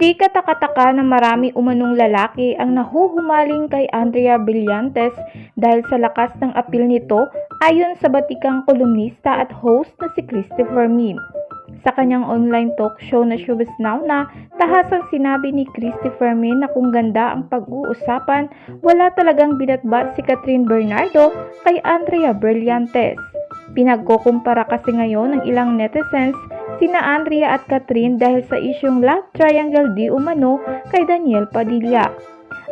Di kataka-taka na marami umanong lalaki ang nahuhumaling kay Andrea Brillantes dahil sa lakas ng apil nito ayon sa batikang kolumnista at host na si Christopher Min. Sa kanyang online talk show na Showbiz Now na tahasang sinabi ni Christopher Min na kung ganda ang pag-uusapan, wala talagang binatbat si Catherine Bernardo kay Andrea Brillantes. Pinagkukumpara kasi ngayon ng ilang netizens sina Andrea at Catherine dahil sa isyong love triangle di umano kay Daniel Padilla.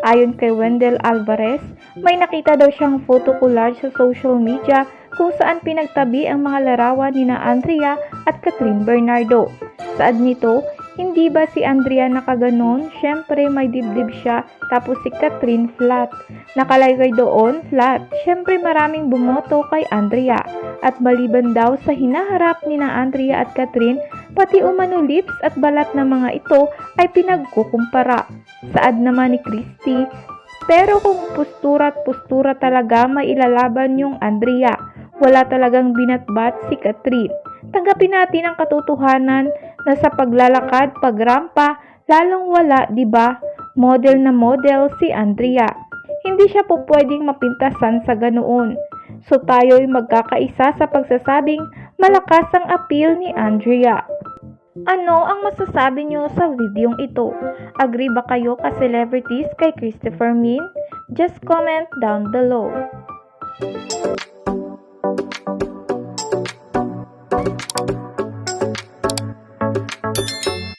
Ayon kay Wendell Alvarez, may nakita daw siyang photo collage sa social media kung saan pinagtabi ang mga larawan ni Andrea at Catherine Bernardo. Saad nito, hindi ba si Andrea nakaganon? Syempre may dibdib siya, tapos si Catherine flat. Nakalagay doon, flat. Syempre maraming bumoto kay Andrea. At maliban daw sa hinaharap ni Andrea at Catherine, pati umano lips at balat ng mga ito ay pinagkukumpara. Saad naman ni Christy, pero kung postura at postura talaga may ilalaban yung Andrea, wala talagang binatbat si Catherine. Tanggapin natin ang katotohanan na sa paglalakad, pagrampa, lalong wala, di ba? Model na model si Andrea. Hindi siya po pwedeng mapintasan sa ganoon. So tayo'y magkakaisa sa pagsasabing malakas ang appeal ni Andrea. Ano ang masasabi niyo sa videong ito? Agree ba kayo ka-celebrities kay Christopher Min? Just comment down below.